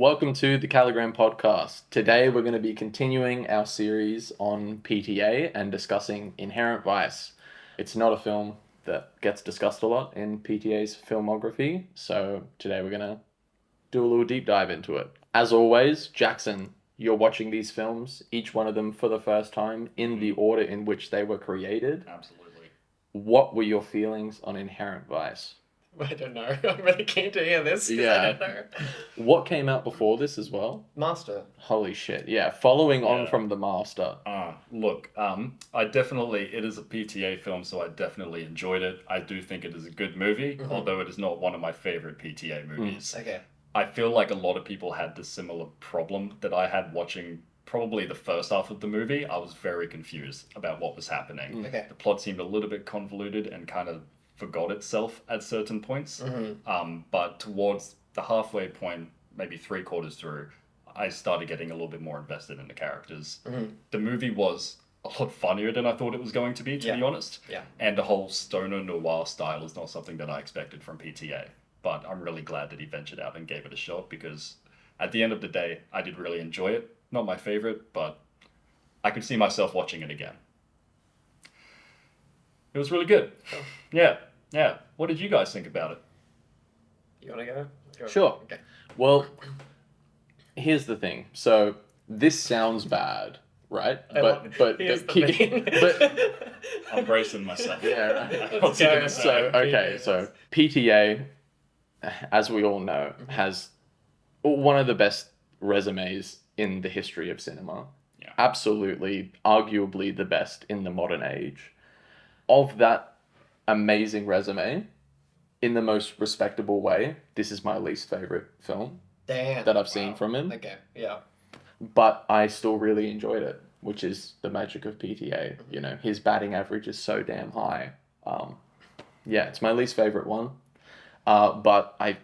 welcome to the Calligram podcast. Today we're going to be continuing our series on PTA and discussing Inherent Vice. It's not a film that gets discussed a lot in PTA's filmography, so today we're going to do a little deep dive into it. As always, Jackson, you're watching these films, each one of them for the first time, in the order in which they were created. Absolutely. What were your feelings on Inherent Vice? I don't know. I'm really keen to hear this because I don't know. What came out before this as well? Master. Holy shit, yeah. Following on from The Master. It is a PTA film, so I definitely enjoyed it. I do think it is a good movie, although it is not one of my favorite PTA movies. Okay. I feel like a lot of people had the similar problem that I had watching probably the first half of the movie. I was very confused about what was happening. Okay. The plot seemed a little bit convoluted and kind of forgot itself at certain points. But towards the halfway point, maybe 3/4 through, I started getting a little bit more invested in the characters. The movie was a lot funnier than I thought it was going to be Yeah. be honest. Yeah. And the whole stoner noir style is not something that I expected from PTA. But I'm really glad that he ventured out and gave it a shot, because at the end of the day, I did really enjoy it. Not my favorite, but I could see myself watching it again. It was really good. Cool. Yeah. What did you guys think about it? You want to go? Sure. Okay. Well, here's the thing. So this sounds bad, right? Here's the thing. but I'm bracing myself. yeah, right. What's he gonna say? So PTA, as we all know, has one of the best resumes in the history of cinema. Yeah. Absolutely, arguably the best in the modern age. Of that amazing resume, in the most respectable way, this is my least favorite film Damn. that I've seen from him. Okay. Yeah. But I still really enjoyed it, which is the magic of PTA. You know, his batting average is so damn high. Yeah, it's my least favorite one. But I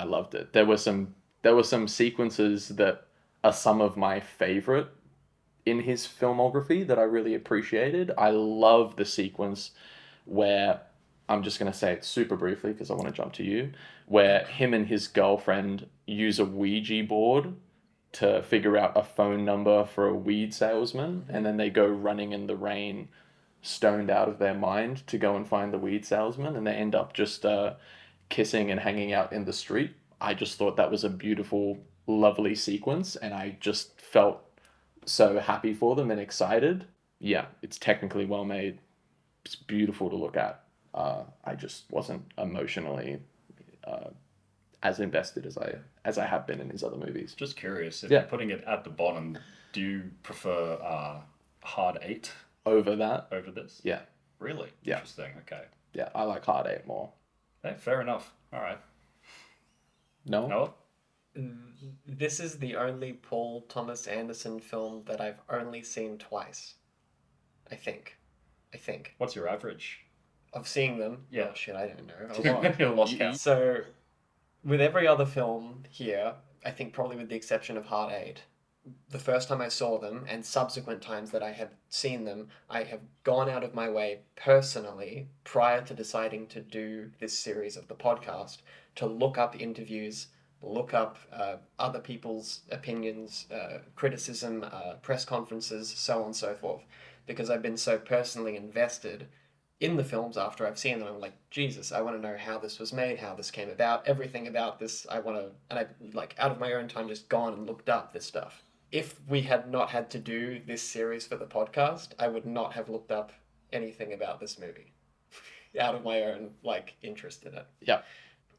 loved it. There were some sequences that are some of my favorite in his filmography that I really appreciated. I love the sequence where, I'm just going to say it super briefly because I want to jump to you, where him and his girlfriend use a Ouija board to figure out a phone number for a weed salesman, and then they go running in the rain, stoned out of their mind, to go and find the weed salesman, and they end up just kissing and hanging out in the street. I just thought that was a beautiful, lovely sequence, and I just felt so happy for them and excited. Yeah, it's technically well made. It's beautiful to look at. I just wasn't emotionally as invested as I have been in his other movies. Just curious, if Yeah. you're putting it at the bottom, do you prefer Hard 8 Over that, over this? yeah. Really? Yeah. Interesting, okay. Yeah, I like Hard 8 more. Hey, fair enough. All right. No? Noah? This is the only Paul Thomas Anderson film that I've only seen twice. I think. What's your average? Of seeing them. Yeah. Oh shit, I don't know. A lot. You lost count. So, with every other film here, I think probably with the exception of Hard 8, the first time I saw them and subsequent times that I have seen them, I have gone out of my way personally, prior to deciding to do this series of the podcast, to look up interviews, look up other people's opinions, criticism, press conferences, so on and so forth, because I've been so personally invested in the films after I've seen them. I'm like, Jesus, I want to know how this was made, how this came about, everything about this. And I've like out of my own time just gone and looked up this stuff. If we had not had to do this series for the podcast, I would not have looked up anything about this movie out of my own like interest in it. Yeah.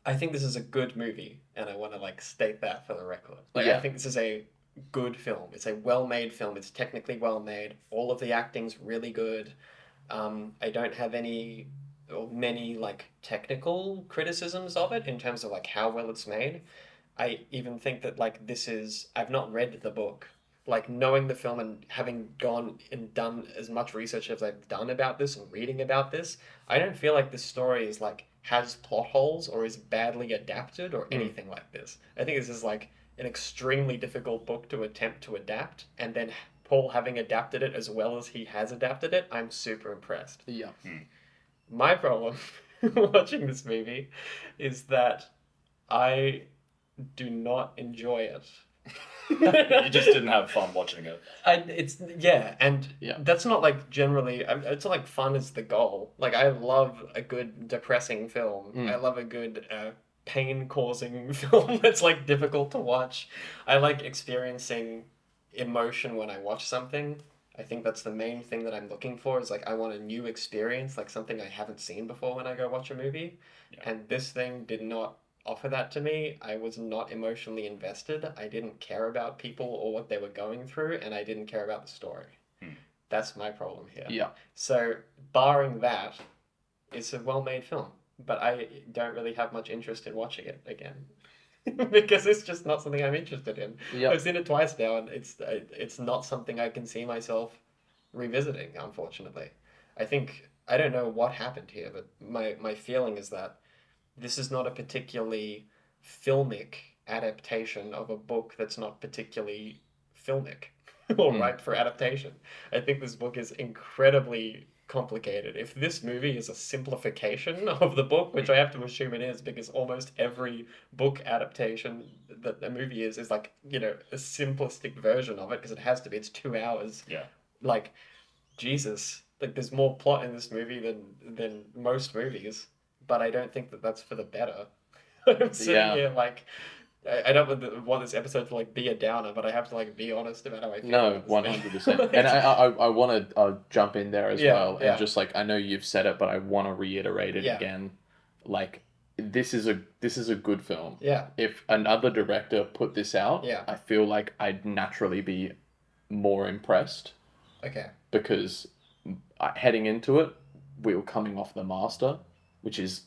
I think this is a good movie, and I want to like state that for the record. Like, Yeah. I think this is a good film. It's a well-made film. It's technically well-made. All of the acting's really good. I don't have many like technical criticisms of it in terms of like how well it's made. I even think that like I've not read the book. Like knowing the film and having gone and done as much research as I've done about this and reading about this, I don't feel like this story is like has plot holes or is badly adapted or anything like this. I think this is like an extremely difficult book to attempt to adapt, and then Paul having adapted it as well as he has adapted it, I'm super impressed. Yeah. My problem watching this movie is that I do not enjoy it. You just didn't have fun watching it. And Yeah. that's not like generally. It's not like fun is the goal. Like I love a good depressing film. I love a good pain-causing film that's like difficult to watch. I like experiencing emotion when I watch something. I think that's the main thing that I'm looking for is like I want a new experience, like something I haven't seen before when I go watch a movie. Yeah. And this thing did not offer that to me. I was not emotionally invested. I didn't care about people or what they were going through, and I didn't care about the story. That's my problem here. Yeah. So, barring that, it's a well-made film, but I don't really have much interest in watching it again. Because it's just not something I'm interested in. Yep. I've seen it twice now, and it's not something I can see myself revisiting, unfortunately. I don't know what happened here, but my feeling is that this is not a particularly filmic adaptation of a book that's not particularly filmic or ripe for adaptation. I think this book is incredibly complicated. If this movie is a simplification of the book, which I have to assume it is, because almost every book adaptation that a movie is like, you know, a simplistic version of it, because it has to be. It's 2 hours. Yeah. Like, Jesus, like there's more plot in this movie than most movies, but I don't think that that's for the better. I'm sitting here like, I don't want this episode to like be a downer, but I have to like be honest about how I feel. No, about this 100%. thing. And I want to jump in there as well. Yeah. And just like, I know you've said it, but I want to reiterate it Yeah. again. Like, this is a good film. Yeah. If another director put this out, Yeah. I feel like I'd naturally be more impressed Okay. because heading into it, we were coming off The Master, which is,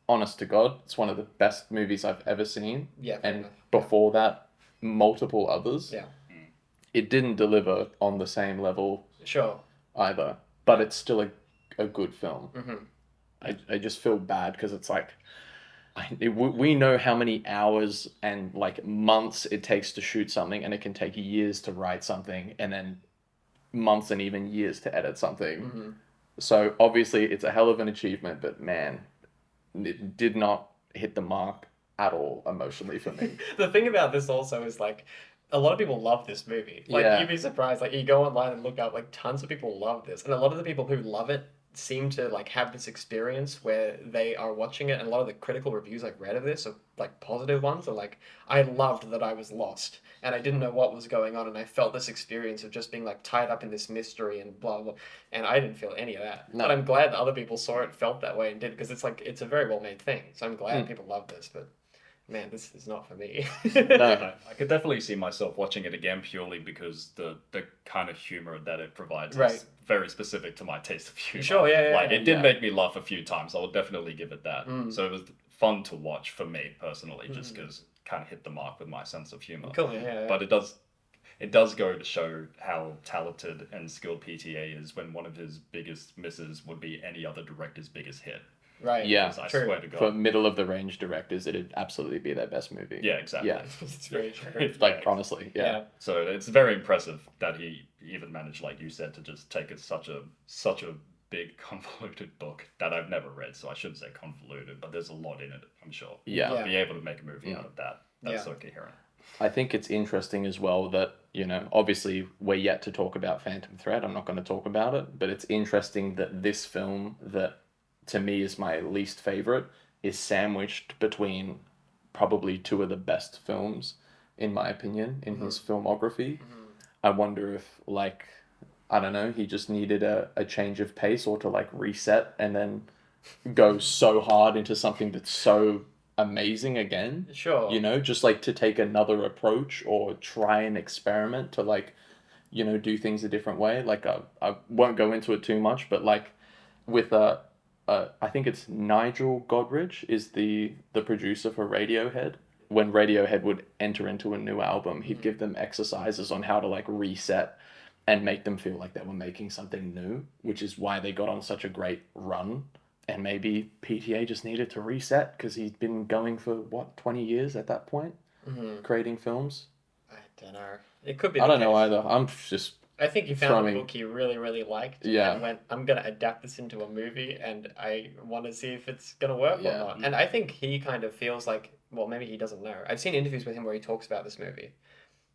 honest to God, it's one of the best movies I've ever seen. Yeah. And before that, multiple others. Yeah. It didn't deliver on the same level Sure. either, but it's still a good film. Mm-hmm. I just feel bad because it's like, we know how many hours and like months it takes to shoot something, and it can take years to write something, and then months and even years to edit something. Mm-hmm. So obviously it's a hell of an achievement, but man, it did not hit the mark at all emotionally for me. The thing about this also is like, a lot of people love this movie. Like, Yeah. you'd be surprised. Like, you go online and look up, like, tons of people love this. And a lot of the people who love it seem to, like, have this experience where they are watching it. And a lot of the critical reviews I've read of this are, like, positive ones. Are like, I loved that I was lost. And I didn't know what was going on. And I felt this experience of just being, like, tied up in this mystery and blah, blah. And I didn't feel any of that. No. But I'm glad that other people saw it, felt that way, and did. Because it's, like, it's a very well-made thing. So I'm glad people love this. But... man, this is not for me. No. I could definitely see myself watching it again purely because the kind of humor that it provides Right. is very specific to my taste of humor. Sure, yeah. Like, it did Yeah. make me laugh a few times. I would definitely give it that. So it was fun to watch for me personally, just because it kind of hit the mark with my sense of humor. Cool, yeah. But it does go to show how talented and skilled PTA is when one of his biggest misses would be any other director's biggest hit. Right. Yeah. I True. swear to God. For middle of the range directors, it'd absolutely be their best movie. Yeah, exactly. Yeah. It's very true. Like, honestly, yeah. So it's very impressive that he even managed, like you said, to just take it such a big convoluted book that I've never read. So I shouldn't say convoluted, but there's a lot in it, I'm sure. Yeah. Yeah. Be able to make a movie out of that. That's Yeah. so coherent. I think it's interesting as well that, you know, obviously we're yet to talk about Phantom Thread. I'm not going to talk about it, but it's interesting that this film that to me is my least favorite is sandwiched between probably two of the best films, in my opinion, in his filmography. I wonder if, like, I don't know, he just needed a change of pace or to, like, reset and then go so hard into something that's so amazing again. Sure. You know, just like to take another approach or try and experiment to, like, you know, do things a different way. Like, I won't go into it too much, but like with I think it's Nigel Godrich is the producer for Radiohead. When Radiohead would enter into a new album, he'd give them exercises on how to like reset and make them feel like they were making something new, which is why they got on such a great run. And maybe PTA just needed to reset because he'd been going for, 20 years at that point, creating films? I don't know. It could be. I the don't know case. either. I'm just... I think he found throwing- a book he really, really liked. Yeah. And went, I'm going to adapt this into a movie and I want to see if it's going to work Yeah. or not. And I think he kind of feels like well, maybe he doesn't know. I've seen interviews with him where he talks about this movie.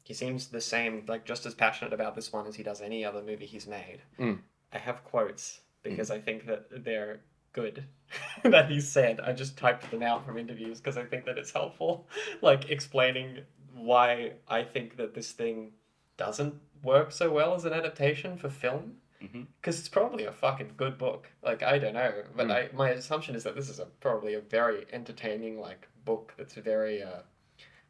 He seems the same, like just as passionate about this one as he does any other movie he's made. I have quotes because I think that they're good that he said. I just typed them out from interviews because I think that it's helpful, like explaining why I think that this thing doesn't work so well as an adaptation for film. Because it's probably a fucking good book. Like, I don't know, but my assumption is that this is probably a very entertaining like book that's very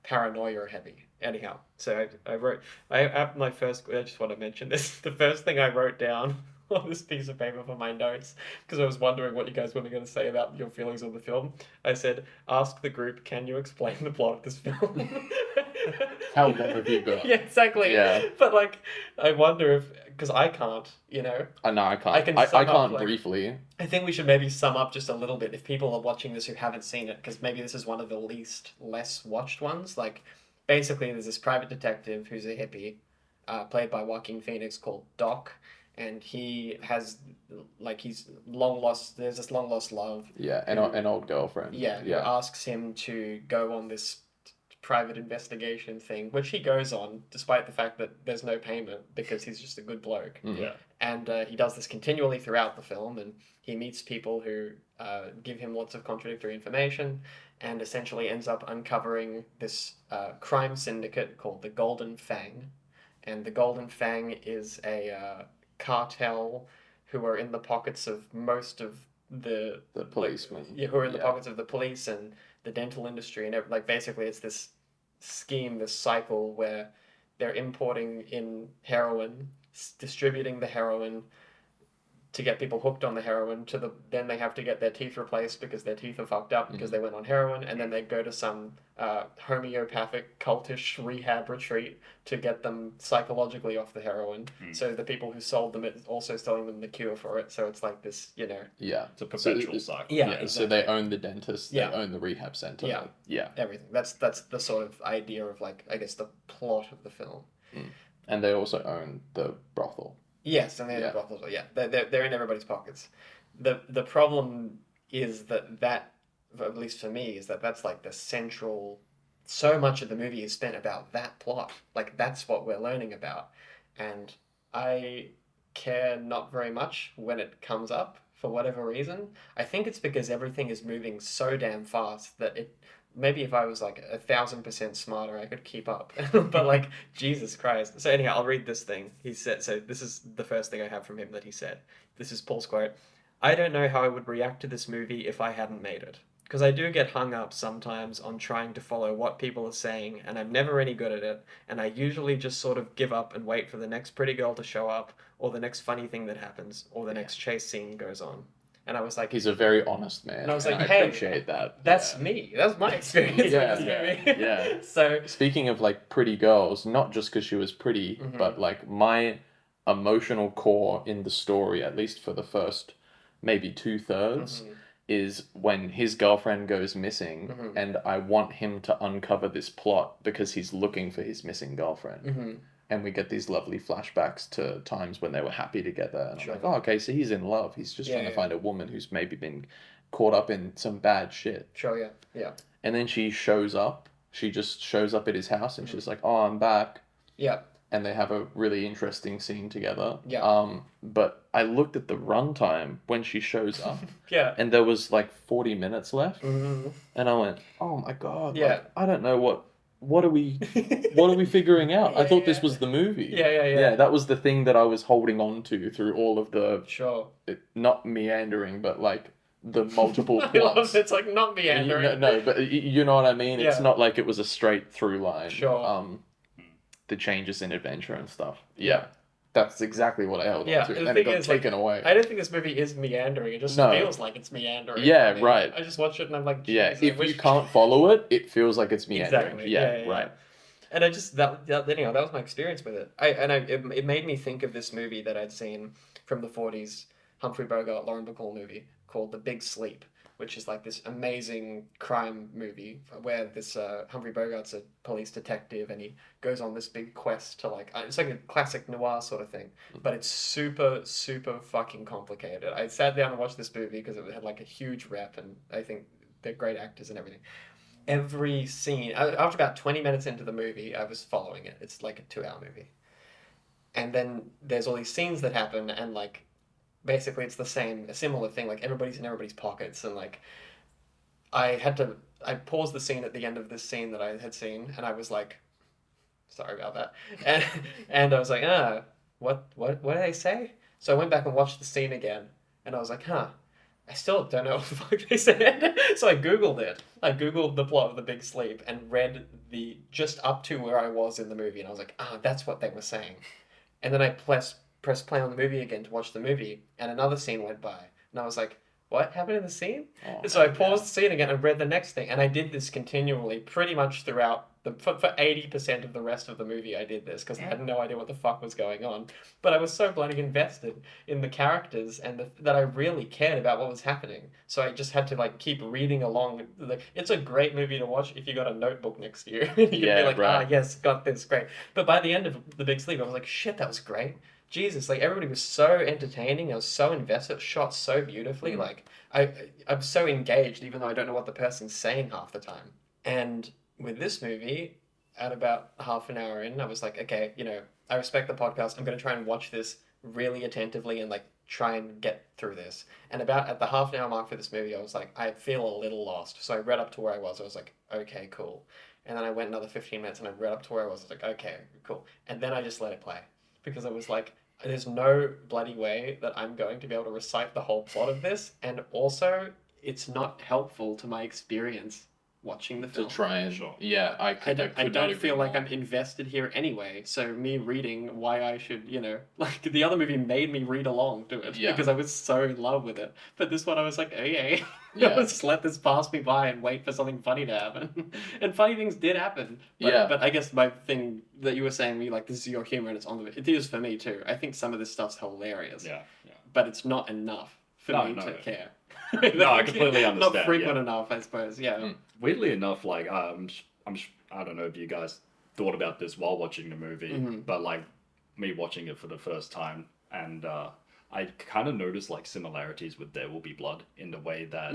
paranoia heavy. Anyhow, so I wrote, my first, I just want to mention this, the first thing I wrote down on this piece of paper for my notes, because I was wondering what you guys were going to say about your feelings on the film. I said, ask the group, can you explain the plot of this film? How long have you got? Yeah, exactly. Yeah. But like, I wonder if, because I can't, you know. No, I can't. I I sum up, can't like, briefly. I think we should maybe sum up just a little bit if people are watching this who haven't seen it, because maybe this is one of the less watched ones. Like, basically, there's this private detective who's a hippie, played by Joaquin Phoenix, called Doc, and he has, like, there's this long lost love. Yeah, an old girlfriend. Yeah, who asks him to go on this private investigation thing, which he goes on despite the fact that there's no payment because he's just a good bloke. Yeah. And he does this continually throughout the film, and he meets people who give him lots of contradictory information, and essentially ends up uncovering this crime syndicate called the Golden Fang. And the Golden Fang is a cartel who are in the pockets of most of the policemen. Who are in the pockets of the police and the dental industry, and like basically it's this scheme, this cycle where they're importing in heroin, distributing the heroin to get people hooked on the heroin, then they have to get their teeth replaced because their teeth are fucked up because they went on heroin, and then they go to some homeopathic cultish rehab retreat to get them psychologically off the heroin. So the people who sold them it's also selling them the cure for it. So it's like this, you know. Yeah. It's a perpetual cycle. Yeah, Exactly. exactly. So they own the dentist, they own the rehab center. Yeah. Everything. That's the sort of idea of, like, I guess the plot of the film. And they also own the brothel. Yes, and they're brothels. Yeah, they're in everybody's pockets. The problem is that, at least for me, is that's like the central. So much of the movie is spent about that plot. Like, that's what we're learning about, and I care not very much when it comes up for whatever reason. I think it's because everything is moving so damn fast that it. Maybe if I was like 1,000% smarter, I could keep up. But like, Jesus Christ. So anyhow, I'll read this thing. He said, so this is the first thing I have from him that he said. This is Paul's quote. I don't know how I would react to this movie if I hadn't made it. Because I do get hung up sometimes on trying to follow what people are saying, and I'm never any good at it, and I usually just sort of give up and wait for the next pretty girl to show up, or the next funny thing that happens, or the next chase scene goes on. And I was like... He's a very honest man. And I was like, I hey, appreciate that. That's me. That's my experience with this movie. Yeah. So... Speaking of, like, pretty girls, not just because she was pretty, but, like, my emotional core in the story, at least for the first maybe 2/3, is when his girlfriend goes missing, and I want him to uncover this plot because he's looking for his missing girlfriend. And we get these lovely flashbacks to times when they were happy together. And I'm like, oh, okay, so he's in love. He's just trying to find a woman who's maybe been caught up in some bad shit. Sure, yeah. And then she shows up. She just shows up at his house, and she's like, oh, I'm back. Yeah. And they have a really interesting scene together. Yeah. But I looked at the runtime when she shows up. Yeah. And there was like 40 minutes left. Mm-hmm. And I went, oh my God. Yeah. Like, I don't know what are we figuring out? I thought this was the movie. Yeah. That was the thing that I was holding on to through all of the not meandering, but like the multiple plots. It's like not meandering. No, but you know what I mean? Yeah. It's not like it was a straight through line. Sure. The changes in adventure and stuff. Yeah. That's exactly what I held on to. The And it thing got is, taken away. I don't think this movie is meandering. It just feels like it's meandering. Yeah, for me. right. I just watch it and I'm like, Yeah, geez, if you can't follow it, it feels like it's meandering. Exactly. Yeah, right. And I just that was my experience with it. It made me think of this movie that I'd seen from the 40s, Humphrey Bogart, Lauren Bacall movie called The Big Sleep, which is like this amazing crime movie where this Humphrey Bogart's a police detective and he goes on this big quest to like, it's like a classic noir sort of thing, but it's super, super fucking complicated. I sat down and watched this movie because it had like a huge rep and I think they're great actors and everything. every scene, after about 20 minutes into the movie, I was following it. It's like a 2-hour movie. And then there's all these scenes that happen, and like basically it's a similar thing. Like everybody's in everybody's pockets, and like I paused the scene at the end of this scene that I had seen, and I was like, sorry about that, and I was like, what did I say? So I went back and watched the scene again, and I was like, I still don't know what the fuck they said. So I Googled it. I Googled the plot of The Big Sleep and read just up to where I was in the movie, and I was like, that's what they were saying. And then I pressed play on the movie again to watch the movie, and another scene went by, and I was like, what happened in the scene? And so I paused the scene again and read the next thing, and I did this continually, pretty much throughout for 80% of the rest of the movie. I did this because I had no idea what the fuck was going on, but I was so bloody invested in the characters and that I really cared about what was happening. So I just had to like keep reading along. It's a great movie to watch if you got a notebook next to you. You can be like, right. Yes, got this, great. But by the end of The Big Sleep, I was like, shit, that was great. Jesus, like everybody was so entertaining. I was so invested, shot so beautifully. Like I'm so engaged, even though I don't know what the person's saying half the time. And with this movie, at about half an hour in, I was like, okay, I respect the podcast. I'm going to try and watch this really attentively and like try and get through this. And about at the half an hour mark for this movie, I was like, I feel a little lost. So I read up to where I was. I was like, okay, cool. And then I went another 15 minutes and I read up to where I was. I was like, okay, cool. And then I just let it play. Because I was like, there's no bloody way that I'm going to be able to recite the whole plot of this. And also, it's not helpful to my experience watching the film. To try and... Sure. Yeah, I don't feel like I'm invested here anyway. So me reading why I should, like the other movie made me read along to it because I was so in love with it. But this one I was like, okay, let's just let this pass me by and wait for something funny to happen. And funny things did happen. But I guess my thing that you were saying, me like, this is your humor and it's on the... It is for me too. I think some of this stuff's hilarious. Yeah. But it's not enough for me to care. No, I completely understand. Not frequent enough, I suppose. Yeah. Weirdly enough, like I don't know if you guys thought about this while watching the movie, but like me watching it for the first time, and I kind of noticed like similarities with There Will Be Blood in the way that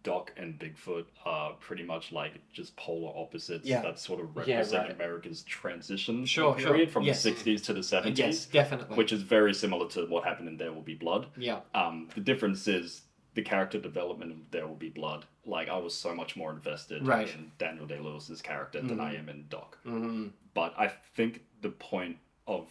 Doc and Bigfoot are pretty much like just polar opposites that sort of represent America's transition period from the 60s to the 70s. Yes, definitely. Which is very similar to what happened in There Will Be Blood. Yeah. The difference is the character development of There Will Be Blood. Like, I was so much more invested in Daniel Day-Lewis's character than I am in Doc. But I think the point of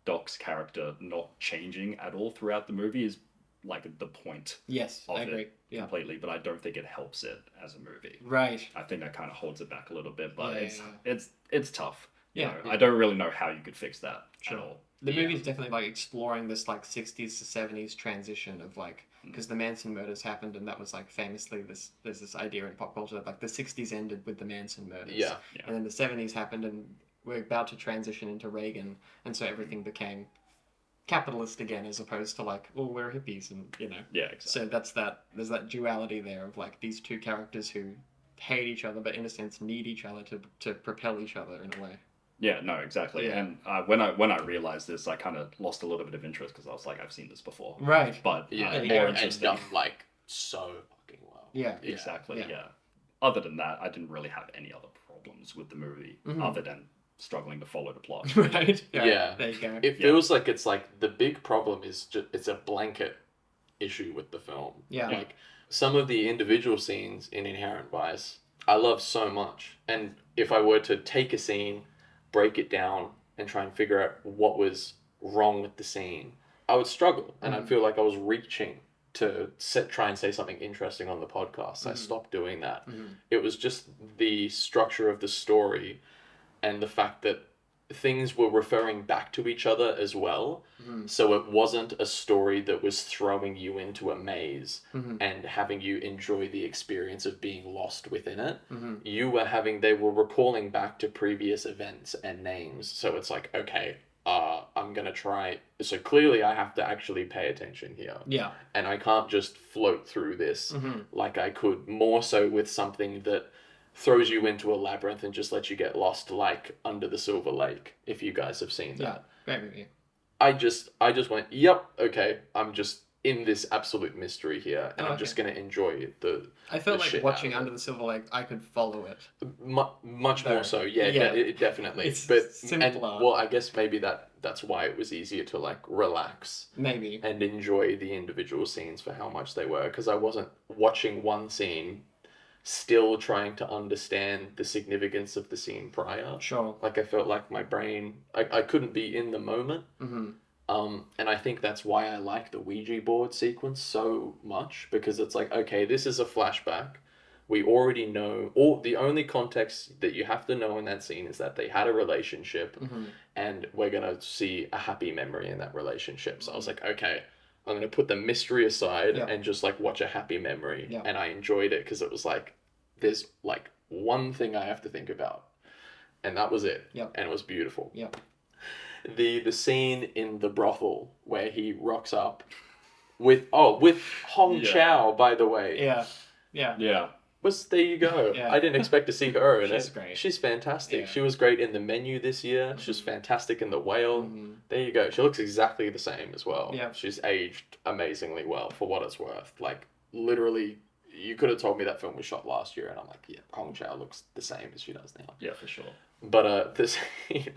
Doc's character not changing at all throughout the movie is like the point. Yes, I agree. Completely, but I don't think it helps it as a movie. Right. I think that kind of holds it back a little bit, but it's tough. Yeah, I don't really know how you could fix that at all. The movie's definitely like exploring this like 60s to 70s transition of like, because the Manson murders happened, and that was like famously there's this idea in pop culture that like the 60s ended with the Manson murders. Yeah. And then the 70s happened, and we're about to transition into Reagan, and so everything became capitalist again, as opposed to like, well, we're hippies, and Yeah, exactly. So there's that duality there of like these two characters who hate each other, but in a sense need each other to propel each other in a way. Yeah, no, exactly. Yeah. And when I realized this, I kind of lost a little bit of interest because I was like, I've seen this before. Right. But more interesting. And done like so fucking well. Yeah. Exactly. Yeah. Other than that, I didn't really have any other problems with the movie other than struggling to follow the plot. Right. Yeah. There you go. It feels like it's like the big problem is just it's a blanket issue with the film. Yeah. Like some of the individual scenes in Inherent Vice, I love so much. And if I were to take a scene, break it down and try and figure out what was wrong with the scene, I would struggle, and I feel like I was reaching to try and say something interesting on the podcast. I stopped doing that. It was just the structure of the story and the fact that things were referring back to each other as well. So it wasn't a story that was throwing you into a maze and having you enjoy the experience of being lost within it. They were recalling back to previous events and names. So it's like, okay, I'm going to try. So clearly I have to actually pay attention here. Yeah. And I can't just float through this like I could more so with something that throws you into a labyrinth and just lets you get lost, like Under the Silver Lake, if you guys have seen that. Yeah, great movie. I just went, yep, okay, I'm just in this absolute mystery here, and Oh, I'm just going to enjoy I felt the like shit watching out of Under the Silver Lake, I could follow it. much No. more so. Yeah, Yeah. definitely. It's but simpler. And, well, I guess maybe that's why it was easier to like relax Maybe. and enjoy the individual scenes for how much they were, because I wasn't watching one scene still trying to understand the significance of the scene prior. Sure. Like I felt like my brain, I couldn't be in the moment. Mm-hmm. And I think that's why I like the Ouija board sequence so much, because it's like, okay, this is a flashback. We already know, the only context that you have to know in that scene is that they had a relationship, and we're going to see a happy memory in that relationship. So I was like, okay, I'm going to put the mystery aside and just like watch a happy memory. Yeah. And I enjoyed it because it was like, there's like one thing I have to think about. And that was it. Yep. And it was beautiful. Yep. The scene in the brothel where he rocks up with Hong Chow, by the way. Yeah. Yeah. Yeah. There you go. Yeah. I didn't expect to see her in She's it. great. She's fantastic. Yeah. She was great in The Menu this year. She was fantastic in The Whale. There you go. She looks exactly the same as well. Yeah. She's aged amazingly well for what it's worth. Like, literally, you could have told me that film was shot last year, and I'm like, yeah, Hong Chow looks the same as she does now. Yeah, for sure. But this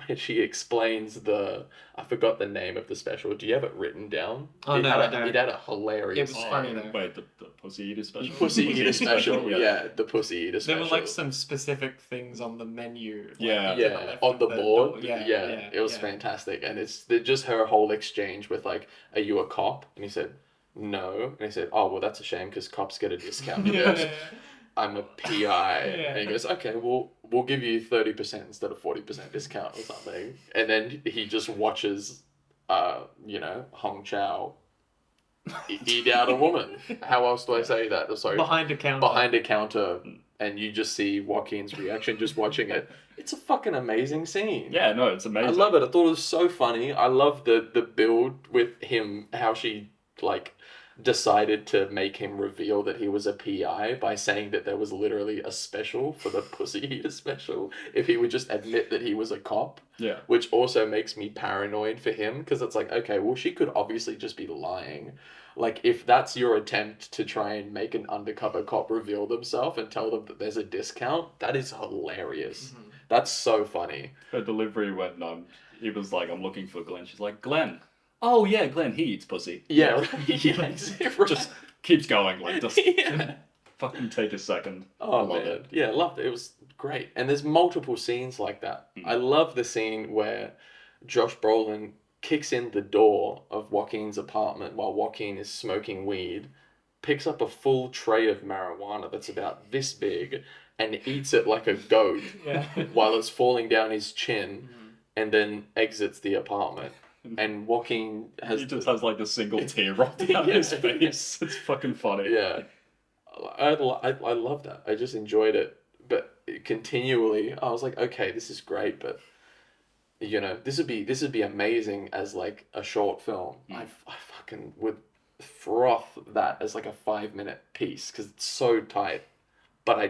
when she explains I forgot the name of the special. Do you have it written down? Oh, no, I don't. It had a hilarious. It was funny though. Wait, the Pussy Eater special? Pussy Eater special. Yeah, the Pussy Eater special. There were like some specific things on the menu. Like, Yeah. to the Yeah, left on of the board. door. Yeah, It was fantastic, and it's just her whole exchange with like, "Are you a cop?" And he said, "No," and he said, "Oh well, that's a shame because cops get a discount." He goes, "I'm a PI," and he goes, "Okay, well, we'll give you 30% instead of 40% discount or something." And then he just watches, Hong Chow eat out a woman. How else do I say that? Oh, sorry. Behind a counter. And you just see Joaquin's reaction just watching it. It's a fucking amazing scene. Yeah, no, it's amazing. I love it. I thought it was so funny. I love the build with him, how she like decided to make him reveal that he was a PI by saying that there was literally a special for the Pussy Eater special if he would just admit that he was a cop. Yeah. Which also makes me paranoid for him, because it's like, okay, well, she could obviously just be lying. Like, if that's your attempt to try and make an undercover cop reveal themselves and tell them that there's a discount, that is hilarious. That's so funny. Her delivery when he was like, "I'm looking for Glenn." She's like, "Glenn." "Oh yeah, Glenn. He eats pussy." Yeah. Just keeps going like just fucking take a second. Oh, Love man. it. Yeah, loved it. It was great. And there's multiple scenes like that. I love the scene where Josh Brolin kicks in the door of Joaquin's apartment while Joaquin is smoking weed, picks up a full tray of marijuana that's about this big, and eats it like a goat while it's falling down his chin, and then exits the apartment. And Joaquin He just has like a single tear roll down his face. It's fucking funny. Yeah. I love that. I just enjoyed it. But continually, I was like, okay, this is great, but this would be amazing as like a short film. I fucking would froth that as like a 5-minute piece because it's so tight. But I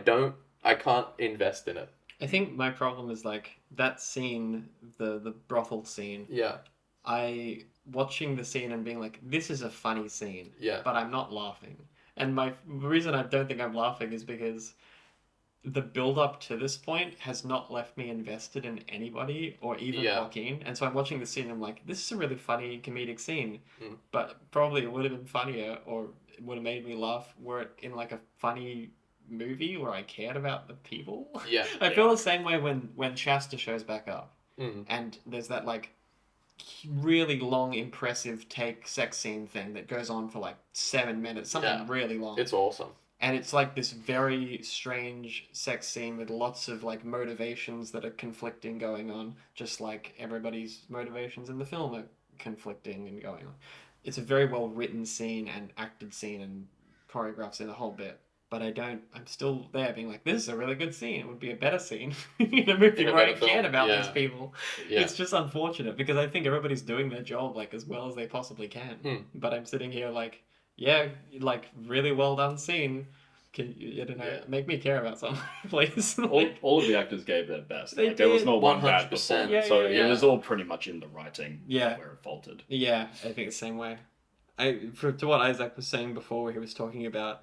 can't invest in it. I think my problem is like that scene, the brothel scene. Yeah. Watching the scene and being like, this is a funny scene. Yeah. But I'm not laughing. And the reason I don't think I'm laughing is because the build up to this point has not left me invested in anybody or even Joaquin. And so I'm watching the scene and I'm like, this is a really funny comedic scene. But probably it would have been funnier or it would have made me laugh were it in like a funny movie where I cared about the people. Yeah. I feel the same way when Shasta shows back up. And there's that like really long, impressive sex scene thing that goes on for like 7 minutes, something really long. It's awesome. And it's like this very strange sex scene with lots of like motivations that are conflicting going on, just like everybody's motivations in the film are conflicting and going on. It's a very well written scene and acted scene and choreographs in the whole bit. But I'm still there being like, this is a really good scene. It would be a better scene in a movie where I cared about these people. Yeah. It's just unfortunate because I think everybody's doing their job like as well as they possibly can. But I'm sitting here like, yeah, like really well done scene. Can you make me care about something, please? all of the actors gave their best. They There was did. no one 100%. bad performance. So it was all pretty much in the writing where it faltered. Yeah, I think the same way. To what Isaac was saying before, where he was talking about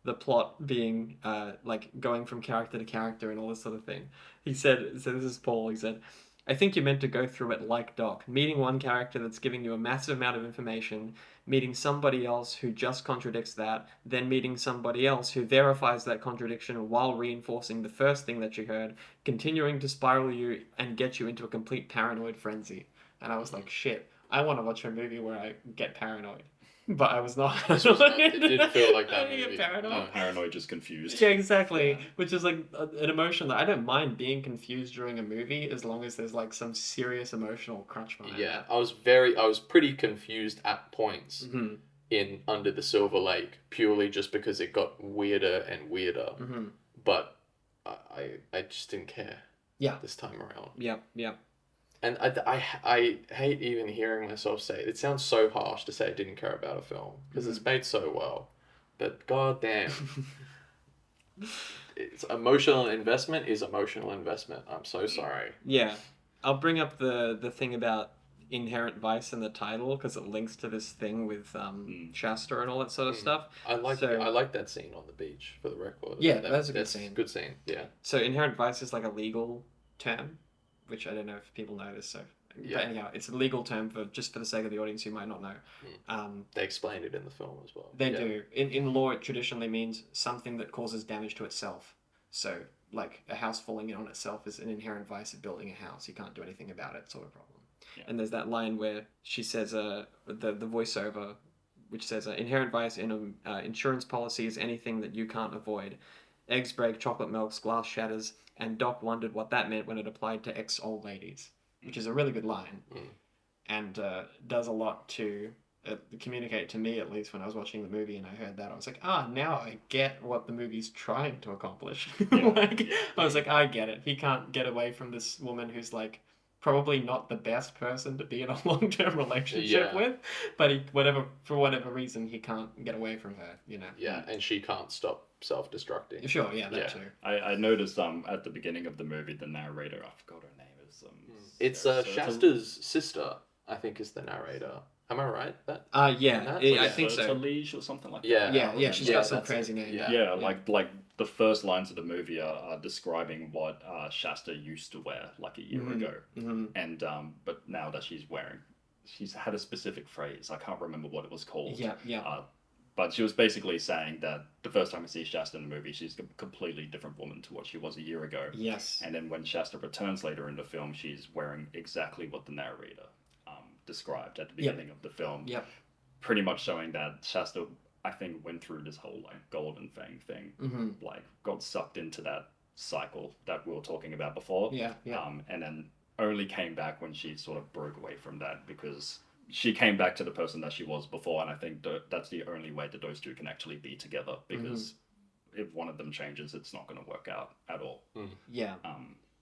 the plot being like going from character to character and all this sort of thing. He said, so this is Paul, he said, I think you're meant to go through it like Doc, meeting one character that's giving you a massive amount of information, meeting somebody else who just contradicts that, then meeting somebody else who verifies that contradiction while reinforcing the first thing that you heard, continuing to spiral you and get you into a complete paranoid frenzy. And I was like, shit, I want to watch a movie where I get paranoid. But I was not. It didn't feel like that I movie. get paranoid. Not paranoid, just confused. Yeah, exactly. Which is like an emotion that I don't mind being confused during a movie as long as there's like some serious emotional crunch behind it. Yeah, I was pretty confused at points Mm-hmm. in Under the Silver Lake, purely just because it got weirder and weirder. Mm-hmm. But I just didn't care. Yeah. This time around. Yeah, yeah. And I hate even hearing myself say it. It sounds so harsh to say I didn't care about a film because it's made so well. But goddamn, it's emotional investment is emotional investment. I'm so sorry. Yeah. I'll bring up the thing about inherent vice in the title because it links to this thing with Shasta and all that sort of stuff. I like that scene on the beach, for the record. Yeah, that's a good scene. Good scene. Yeah. So inherent vice is like a legal term, which I don't know if people know this. So, Yeah. but anyhow, it's a legal term for the sake of the audience who might not know. They explain it in the film as well. They do. In law, it traditionally means something that causes damage to itself. So, like a house falling in on itself is an inherent vice of building a house. You can't do anything about it, sort of problem. Yeah. And there's that line where she says, the voiceover, which says, inherent vice in insurance policy is anything that you can't avoid. Eggs break, chocolate melts, glass shatters, and Doc wondered what that meant when it applied to ex-old ladies, which is a really good line, and does a lot to communicate to me, at least when I was watching the movie and I heard that. I was like, now I get what the movie's trying to accomplish. I was like, I get it. He can't get away from this woman who's like probably not the best person to be in a long-term relationship with, but for whatever reason, he can't get away from her, you know? Yeah, and she can't stop self-destructing. Sure, yeah, that too. I noticed at the beginning of the movie, the narrator, I forgot her name is It's Shasta's sister, I think, is the narrator. Am I right? I think so. Leash or something like Yeah. that. Yeah, she's got some crazy name. Yeah, like the first lines of the movie are describing what Shasta used to wear like a year ago, and but now that she's had a specific phrase. I can't remember what it was called. Yeah. But she was basically saying that the first time we see Shasta in the movie, she's a completely different woman to what she was a year ago. Yes. And then when Shasta returns later in the film, she's wearing exactly what the narrator described at the beginning of the film. Yep. Pretty much showing that Shasta, I think, went through this whole like golden fang thing, like got sucked into that cycle that we were talking about before. Yeah. And then only came back when she sort of broke away from that because she came back to the person that she was before, and I think that's the only way that those two can actually be together because if one of them changes, it's not going to work out at all. Yeah.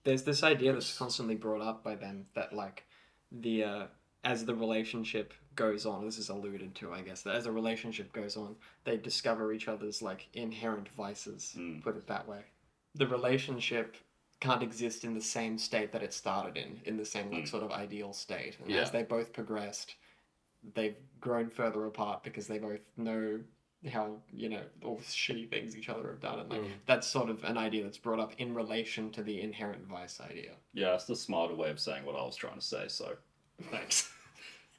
There's this idea that's constantly brought up by them that like as the relationship goes on, this is alluded to, I guess, that as a relationship goes on, they discover each other's like inherent vices, put it that way. The relationship can't exist in the same state that it started in the same like sort of ideal state. And as they both progressed, they've grown further apart because they both know how, all the shitty things each other have done. And like that's sort of an idea that's brought up in relation to the inherent vice idea. Yeah, it's the smarter way of saying what I was trying to say, so thanks.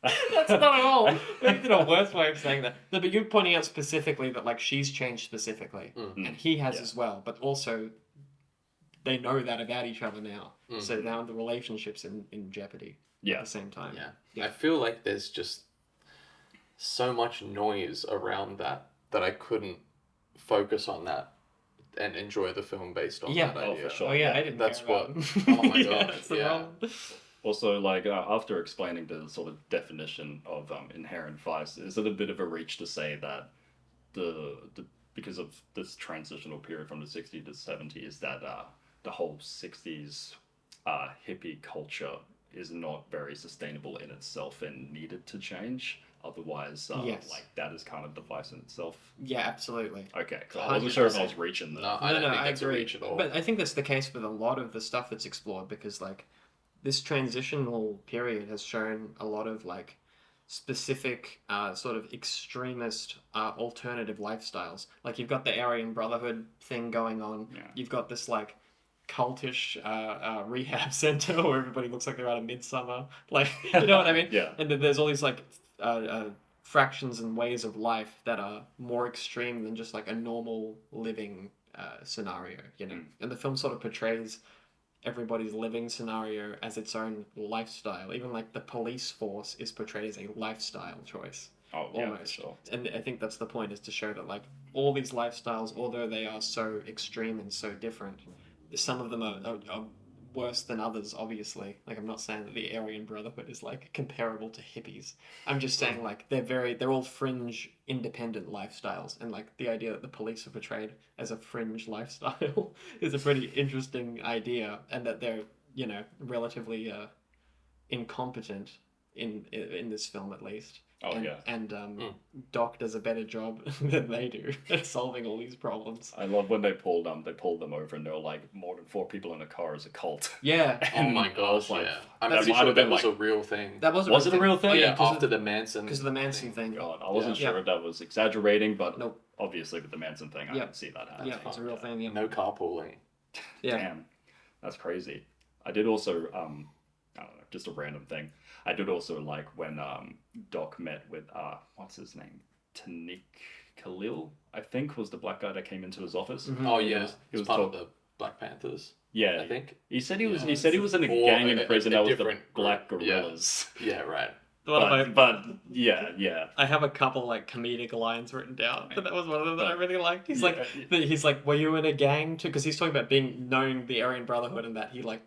That's not at all. That's a worse way of saying that. No, but you're pointing out specifically that like she's changed specifically, and he has as well. But also, they know that about each other now. So now the relationship's in jeopardy. Yeah. At the same time. Yeah. I feel like there's just so much noise around that I couldn't focus on that and enjoy the film based on that idea. For sure. Oh yeah, I didn't. That's care what. about Oh my yeah, gosh. that's the Yeah. problem. Also, like after explaining the sort of definition of inherent vice, is it a bit of a reach to say that the because of this transitional period from the 60s to 70s that the whole 60s hippie culture is not very sustainable in itself and needed to change? Otherwise, like that is kind of the vice in itself. Yeah, absolutely. Okay, so I wasn't sure if I was 100%. reaching there. No, I don't think I that's a agree. reach at all. But I think that's the case with a lot of the stuff that's explored because like this transitional period has shown a lot of like specific sort of extremist alternative lifestyles. Like you've got the Aryan Brotherhood thing going on. Yeah. You've got this like cultish rehab center where everybody looks like they're out of Midsummer. Like, you know what I mean? Yeah. And then there's all these like fractions and ways of life that are more extreme than just like a normal living scenario, you know? And the film sort of portrays everybody's living scenario as its own lifestyle. Even like the police force is portrayed as a lifestyle choice. Oh, yeah, Almost. for sure. And I think that's the point, is to show that like all these lifestyles, although they are so extreme and so different, some of them are worse than others, obviously. Like, I'm not saying that the Aryan Brotherhood is like comparable to hippies. I'm just saying like they're all fringe independent lifestyles, and like the idea that the police are portrayed as a fringe lifestyle is a pretty interesting idea, and that they're, you know, relatively incompetent in this film, at least. Oh, yeah. And Doc does a better job than they do at solving all these problems. I love when they pulled them over and there were like more than 4 people in a car as a cult. Yeah. Oh my And I was gosh, like, yeah. I'm that pretty might sure have that been was like- a real thing. That was Was it a real thing? Oh, yeah, because after the Manson. because of the Manson thing. God, I wasn't Yeah. sure if that was exaggerating, but Nope. obviously with the Manson thing, I Yeah. can see that happening. Yeah, it's a real thing. Yeah. No carpooling. Yeah. Damn, that's crazy. I did also, I don't know, just a random thing. I did also like when Doc met with, what's his name? Taniq Khalil, I think, was the black guy that came into his office. Mhm. Oh yeah, he he was was part talk- of the Black Panthers, Yeah, I think. he said he was. Yeah. He said he was in a Or gang in a prison. That was the different Black group, yeah. Gorillas. Yeah, right. But yeah. I have a couple like comedic lines written down, but that was one of them that I really liked. He's like, Yeah. he's like, were you in a gang too? Because he's talking about knowing the Aryan Brotherhood, and that he like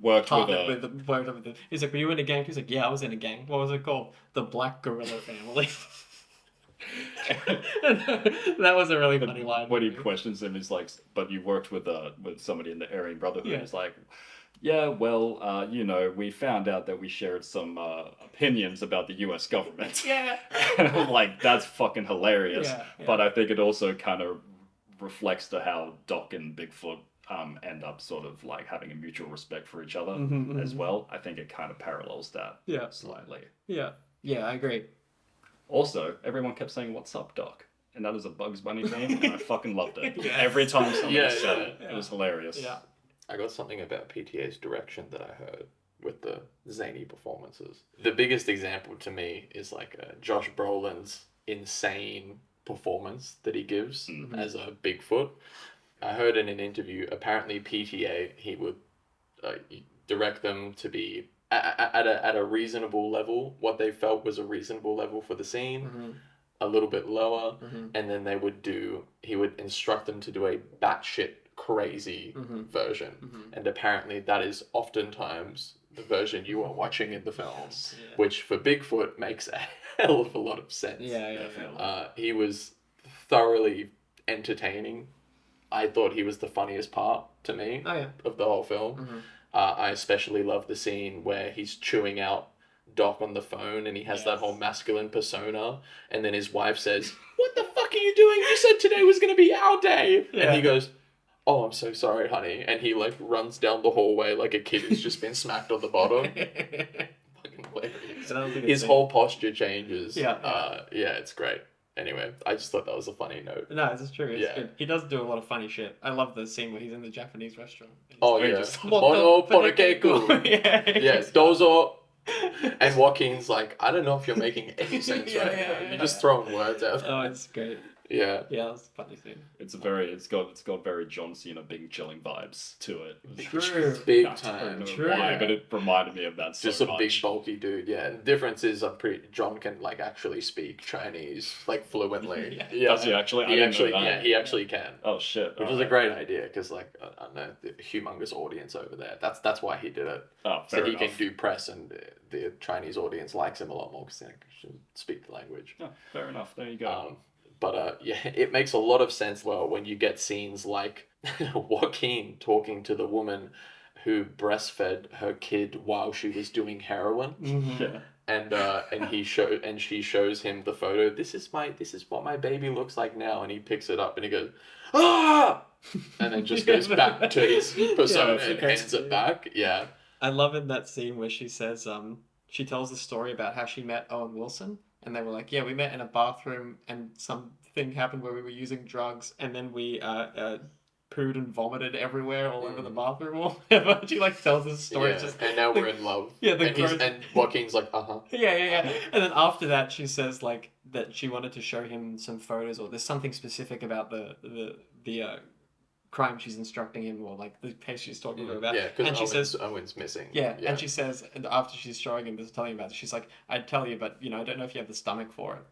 Worked partnered with with the. He's like, were you in a gang too? He's like, yeah, I was in a gang. What was it called? The Black Gorilla Family. That was a really funny line. when he questions him, he's like, "But you worked with somebody in the Aryan Brotherhood." Yeah. He's like, "Yeah, well, you know, we found out that we shared some opinions about the U.S. government." Yeah. And I'm like, that's fucking hilarious. Yeah. But I think it also kind of reflects to how Doc and Bigfoot end up sort of like having a mutual respect for each other as well. I think it kind of parallels that Yeah. slightly. Yeah. Yeah, I agree. Also, everyone kept saying, "What's up, Doc?" And that is a Bugs Bunny theme, and I fucking loved it. Yeah. Every time somebody Yeah, said yeah, it, yeah. it was hilarious. Yeah. I got something about PTA's direction that I heard with the zany performances. The biggest example to me is like Josh Brolin's insane performance that he gives as a Bigfoot. I heard in an interview, apparently PTA, he would direct them to be at a reasonable level, what they felt was a reasonable level for the scene, a little bit lower, and then he would instruct them to do a batshit crazy version. And apparently that is oftentimes the version you are watching in the films, which for Bigfoot makes a hell of a lot of sense. Yeah. He was thoroughly entertaining. I thought he was the funniest part to me Oh yeah. of the whole film. I especially love the scene where he's chewing out Doc on the phone and he has that whole masculine persona, and then his wife says, "What the fuck are you doing? You said today was going to be our day." Yeah. And he goes, "Oh, I'm so sorry, honey." And he like runs down the hallway like a kid who's just been smacked on the bottom. Fucking hilarious. I don't think His it's whole posture changes. Yeah. Yeah, it's great. Anyway, I just thought that was a funny note. No, this is true. It's Yeah. good. He does do a lot of funny shit. I love the scene where he's in the Japanese restaurant. Oh very yeah. just- Mono ponekeku. Yeah. Yes, dozo. And Joaquin's like, I don't know if you're making any sense Yeah, right yeah, now. yeah. You're just throwing words out. Oh, it's great. Yeah. Yeah, that's a funny scene. It's got very John Cena Big Chilling vibes to it. True. Big I don't time. know True. why, but it reminded me of that so Just a much. big bulky dude, yeah. And the difference is John can like actually speak Chinese like fluently. Yeah. Does he actually? I He didn't actually, know that. yeah, he actually can. Oh shit! Which is a great idea because like I don't know, the humongous audience over there. That's why he did it. Oh, So fair he enough. can do press, and the Chinese audience likes him a lot more because they can speak the language. Oh, fair enough. There you go. But yeah, it makes a lot of sense though when you get scenes like Joaquin talking to the woman who breastfed her kid while she was doing heroin, Yeah. and she shows him the photo. This is what my baby looks like now, and he picks it up and he goes, "Ah!" and then just goes back to his persona it's and okay. hands it back. Yeah. I love in that scene where she says, she tells the story about how she met Owen Wilson, and they were like, yeah, we met in a bathroom, and something happened where we were using drugs, and then we pooed and vomited everywhere all over the bathroom or whatever. She like tells this story. Yeah, Just, and now we're in love. Yeah, and Joaquin's like, yeah. And then after that, she says like that she wanted to show him some photos, or there's something specific about the crime she's instructing him, or like the case she's talking to him about. Yeah, because she says Owen's missing. Yeah, and she says, and after she's showing him this, telling him about it, she's like, I'd tell you, but, I don't know if you have the stomach for it.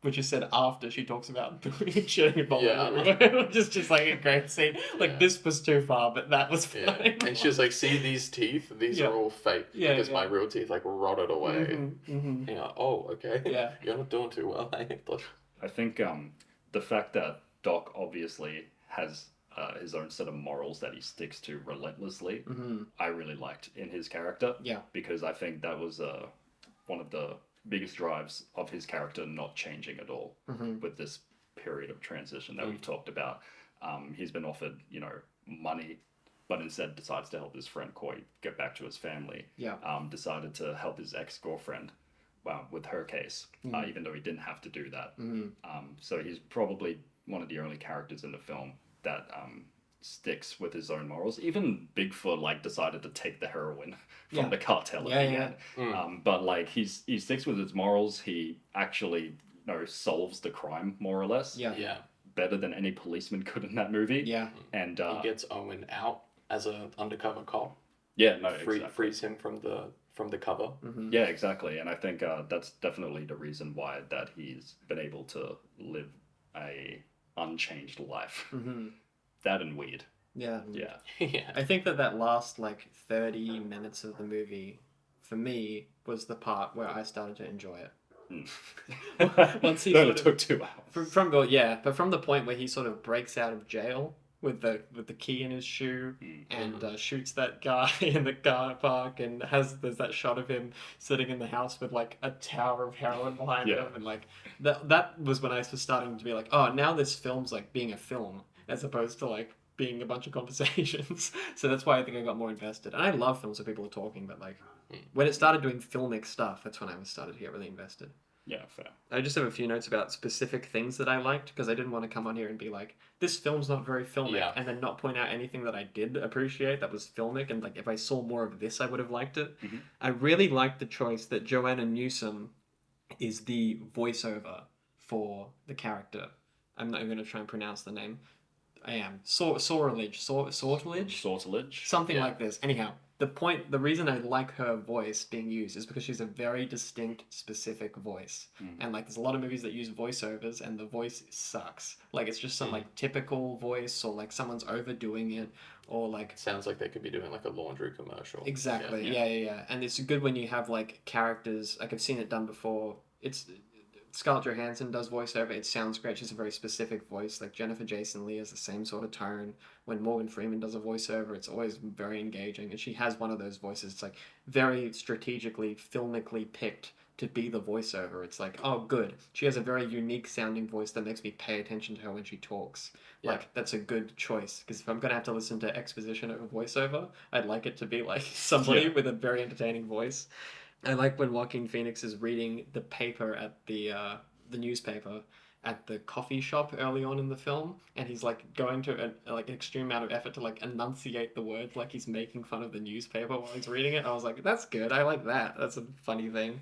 Which is said after she talks about shitting and vomiting everywhere. Which is just like a great scene. Like, this was too far, but that was fine. Yeah. And she's like, see these teeth? These are all fake. Because my real teeth, like, rotted away. And you're like, oh, okay. Yeah. You're not doing too well, eh? I think the fact that Doc obviously has his own set of morals that he sticks to relentlessly, I really liked in his character. Yeah. Because I think that was one of the biggest drives of his character not changing at all with this period of transition that we've talked about. He's been offered, money, but instead decides to help his friend Coy get back to his family. Yeah. Decided to help his ex-girlfriend with her case, even though he didn't have to do that. So he's probably one of the only characters in the film that sticks with his own morals. Even Bigfoot decided to take the heroin from the cartel at the end. But he sticks with his morals. He actually solves the crime more or less. Yeah. Better than any policeman could in that movie. Yeah. And he gets Owen out as an undercover cop. Yeah, no, frees him from the cover. Yeah, exactly. And I think that's definitely the reason why that he's been able to live a unchanged life. That and weird. Yeah. Yeah. I think that last 30 minutes of the movie, for me, was the part where I started to enjoy it. Once he it took 2 hours. From the point where he sort of breaks out of jail with the key in his shoe and shoots that guy in the car park, and there's that shot of him sitting in the house with a tower of heroin behind him, and that was when I was starting to be like, oh, now this film's being a film as opposed to being a bunch of conversations. So that's why I think I got more invested. And I love films where people are talking, but when it started doing filmic stuff, that's when I started to get really invested. Yeah, fair. I just have a few notes about specific things that I liked, because I didn't want to come on here and be like, this film's not very filmic, and then not point out anything that I did appreciate that was filmic, and if I saw more of this, I would have liked it. I really liked the choice that Joanna Newsom is the voiceover for the character. I'm not even going to try and pronounce the name. I am. Sortilege? Something like this. Anyhow, the reason I like her voice being used is because she's a very distinct, specific voice. And there's a lot of movies that use voiceovers and the voice sucks. It's just some typical voice, or someone's overdoing it, or sounds like they could be doing a laundry commercial. Exactly. Yeah. And it's good when you have characters, I've seen it done before. Scarlett Johansson does voiceover. It sounds great. She's a very specific voice. Jennifer Jason Leigh has the same sort of tone. When Morgan Freeman does a voiceover, it's always very engaging. And she has one of those voices. It's very strategically, filmically picked to be the voiceover. It's oh, good. She has a very unique sounding voice that makes me pay attention to her when she talks. That's a good choice. Because if I'm going to have to listen to exposition of a voiceover, I'd like it to be somebody with a very entertaining voice. I like when Joaquin Phoenix is reading the paper at the newspaper at the coffee shop early on in the film, and he's going to an extreme amount of effort to enunciate the words he's making fun of the newspaper while he's reading it. I was like, that's good. I like that. That's a funny thing.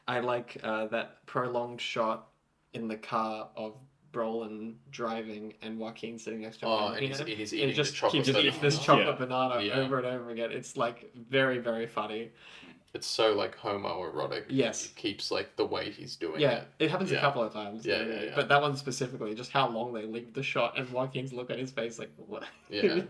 I like that prolonged shot in the car of Brolin driving and Joaquin sitting next to him. Oh, and he's eating just the chocolate keeps eating this chocolate banana Yeah. over and over again. It's very, very funny. It's so homoerotic. Yes. It keeps the way he's doing it. Yeah, it happens a couple of times. Yeah. But that one specifically, just how long they leave the shot and Joaquin's look at his face what? Yeah.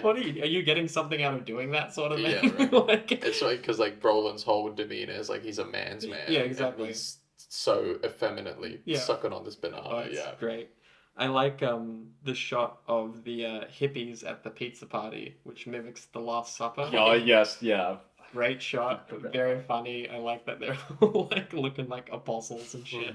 What are you getting something out of doing that sort of thing? Yeah, right. It's because Brolin's whole demeanor is he's a man's man. Yeah, exactly. And he's so effeminately sucking on this banana. Oh, it's great. I like the shot of the hippies at the pizza party, which mimics the Last Supper. Oh, yes, yeah. Great shot, very funny. I like that they're all looking like apostles and shit.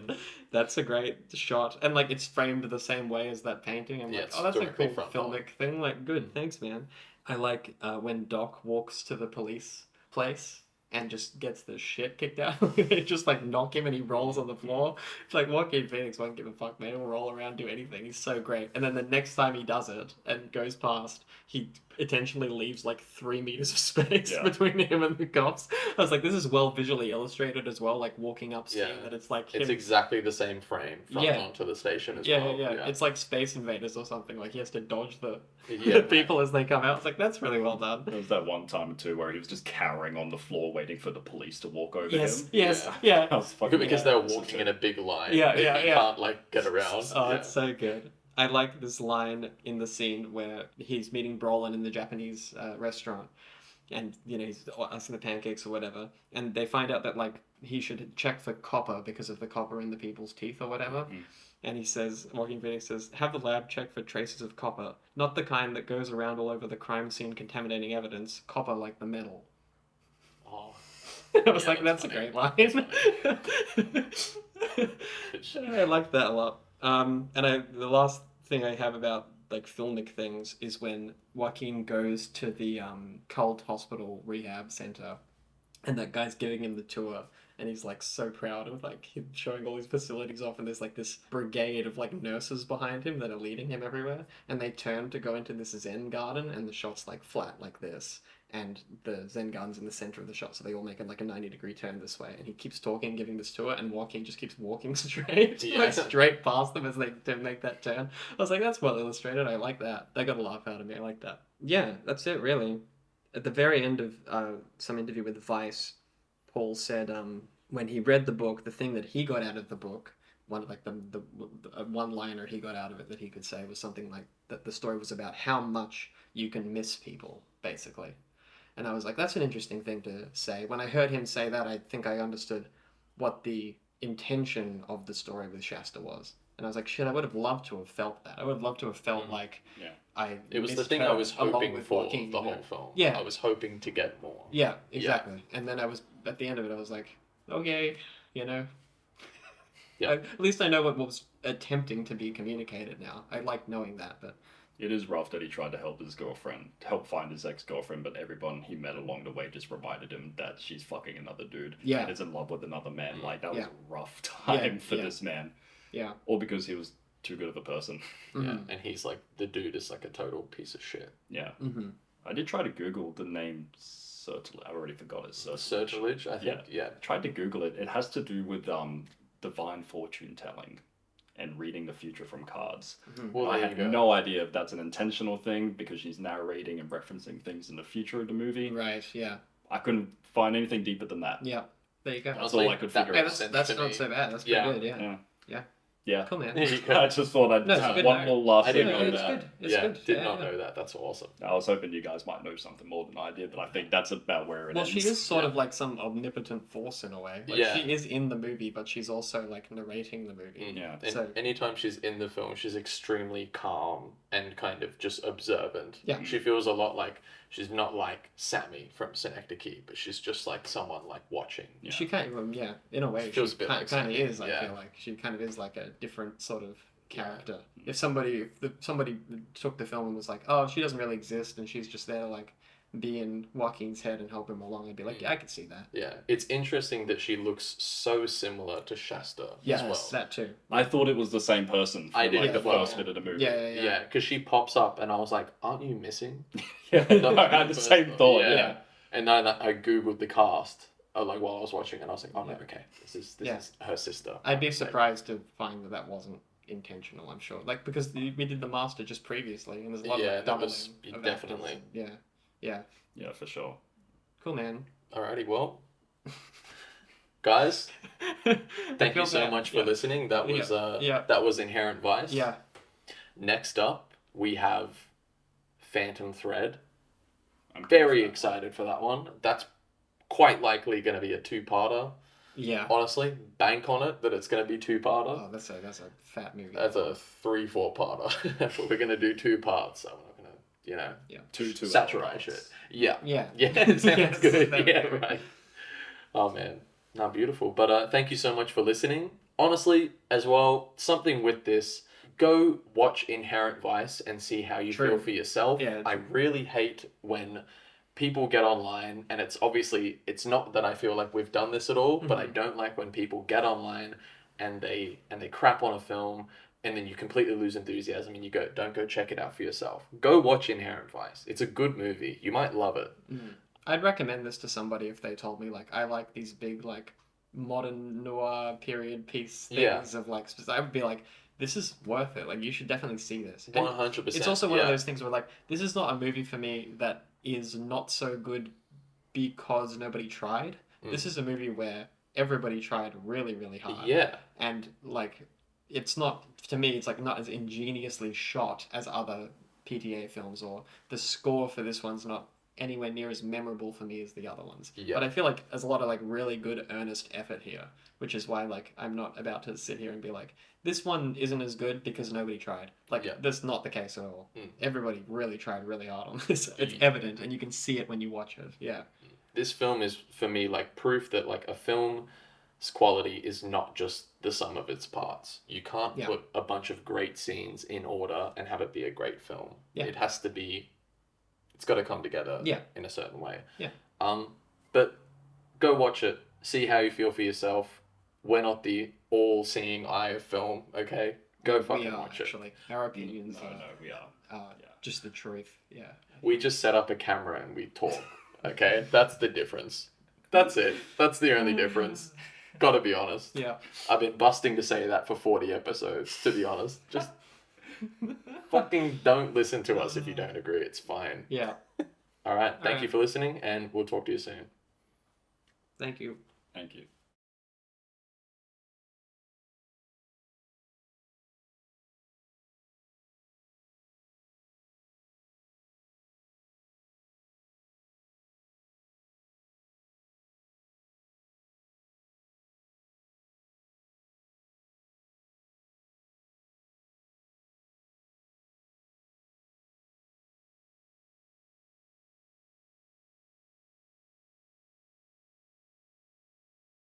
That's a great shot, and it's framed the same way as that painting. I'm oh, that's a cool filmic thing. Good, thanks, man. I like when Doc walks to the police place and just gets the shit kicked out. They just like knock him and he rolls on the floor. It's like Joaquin Phoenix won't give a fuck, man. He'll roll around, do anything. He's so great. And then the next time he does it and goes past, he intentionally leaves like 3 meters of space between him and the cops. I was like, this is well visually illustrated as well, like walking up scene that it's like him. It's exactly the same frame front onto the station as well. Yeah. It's like Space Invaders or something. Like he has to dodge the people as they come out. It's like, that's really well done. There was that one time too where he was just cowering on the floor waiting for the police to walk over him. Yes. That was fucking because they were walking in a big line. Yeah. You can't like get around. Oh, it's so good. I like this line in the scene where he's meeting Brolin in the Japanese restaurant, and he's asking the pancakes or whatever, and they find out that like he should check for copper because of the copper in the people's teeth or whatever. Mm-hmm. And he says, Joaquin Phoenix says, have the lab check for traces of copper, not the kind that goes around all over the crime scene contaminating evidence, copper like the metal. Oh. I was like, that's a great line. I like that a lot. And the last thing I have about like filmic things is when Joaquin goes to the cult hospital rehab center, and that guy's giving him the tour, and he's like so proud of like him showing all his facilities off, and there's like this brigade of like nurses behind him that are leading him everywhere, and they turn to go into this Zen garden, and the shot's like flat like this, and the Zen garden's in the center of the shot, so they all make it like a 90-degree turn this way, and he keeps talking, giving this tour, and Joaquin just keeps walking straight, like straight past them as they make that turn. I was like, that's well illustrated. I like that. They got a laugh out of me. I like that. Yeah, that's it really. At the very end of some interview with Vice, Paul said when he read the book, the thing that he got out of the book, one like the one-liner he got out of it that he could say was something like that the story was about how much you can miss people, basically. And I was like, that's an interesting thing to say. When I heard him say that, I think I understood what the intention of the story with Shasta was. And I was like, shit, I would have loved to have felt that. I would have loved to have felt like it was the thing I was hoping for Joaquin, the whole film. Yeah. I was hoping to get more. Yeah, exactly. Yeah. And then I was, at the end of it, I was like, okay, Yeah. At least I know what was attempting to be communicated now. I like knowing that, but... It is rough that he tried to help find his ex-girlfriend, but everyone he met along the way just reminded him that she's fucking another dude. Yeah. And is in love with another man. Like, that was a rough time for this man. Yeah. All because he was too good of a person. Yeah, and he's like, the dude is like a total piece of shit. Yeah. Mm-hmm. I did try to Google the name I already forgot it. Certilage, I think. Yeah. Tried to Google it. It has to do with divine fortune telling and reading the future from cards. Mm-hmm. Well, I have no idea if that's an intentional thing because she's narrating and referencing things in the future of the movie. Right, yeah. I couldn't find anything deeper than that. Yeah, there you go. That's all I could figure out. That's not so bad. That's pretty good, yeah. Cool, man. I just thought I'd have one more last thing on that. It's good. Did not know that. That's awesome. I was hoping you guys might know something more than I did, but I think that's about where it ends. Well, she is sort of like some omnipotent force in a way. Like, she is in the movie, but she's also like narrating the movie. Yeah. And anytime she's in the film, she's extremely calm and kind of just observant. Yeah. She feels a lot like she's not like Sammy from Synecdoche, but she's just like someone like watching. Yeah. She kind of, in a way, she kind of is. I feel like she kind of is like a different sort of character. If somebody took the film and was like, oh, she doesn't really exist, and she's just there to like be in Joaquin's head and help him along, I'd be like, yeah, I could see that. Yeah, it's interesting that she looks so similar to Shasta as well. That too. I thought it was the same person for the first bit of the movie. Yeah, because she pops up and I was like, aren't you missing? I had the same thought, yeah. And then I Googled the cast like while I was watching and I was like, oh no, okay, this is her sister. I'd be surprised to find that wasn't intentional, I'm sure. Like, because we did The Master just previously and there's a lot of doubling. Definitely. Yeah, for sure. Cool, man. Alrighty, well, guys, thank you so much for listening. That was that was Inherent Vice. Yeah. Next up, we have Phantom Thread. I'm very excited for that one. That's quite likely going to be a two-parter. Yeah. Honestly, bank on it that it's going to be two-parter. Oh, that's a fat movie. That's a 3-4-parter. But we're going to do 2 parts, so we're not going to, two saturate it. Yeah. Yeah. Sounds good. Right. Oh, man. No, beautiful. But thank you so much for listening. Honestly, as well, something with this, go watch Inherent Vice and see how you feel for yourself. Yeah, I really hate when people get online, and it's obviously, it's not that I feel like we've done this at all, but I Mhm. don't like when people get online and they crap on a film, and then you completely lose enthusiasm and you don't go check it out for yourself. Go watch Inherent Vice. It's a good movie. You might love it. I'd recommend this to somebody if they told me like I like these big like modern noir period piece Yeah. things of like I would be like, this is worth it. Like you should definitely see this. And 100%. it's also one of those things where like this is not a movie for me that is not so good because nobody tried. This is a movie where everybody tried really, really hard. Yeah. And like it's not, to me, it's like not as ingeniously shot as other PTA films, or the score for this one's not anywhere near as memorable for me as the other ones. Yeah. But I feel like there's a lot of like really good earnest effort here, which is why like I'm not about to sit here and be like, this one isn't as good because nobody tried. Like that's not the case at all. Everybody really tried really hard on this. It's evident, and you can see it when you watch it. Yeah. This film is, for me, like proof that like a film's quality is not just the sum of its parts. You can't put a bunch of great scenes in order and have it be a great film. Yeah. It has to be, it's got to come together in a certain way. Yeah. But go watch it. See how you feel for yourself. We're not the all-seeing eye of film, okay? Go fucking watch it. Actually, our opinions No, we are. just the truth. Yeah. We just set up a camera and we talk, okay? That's the difference. That's it. That's the only difference. Gotta be honest. Yeah. I've been busting to say that for 40 episodes, to be honest. Just fucking don't listen to us if you don't agree. It's fine. Yeah. All right. Thank you for listening, and we'll talk to you soon. Thank you. Thank you.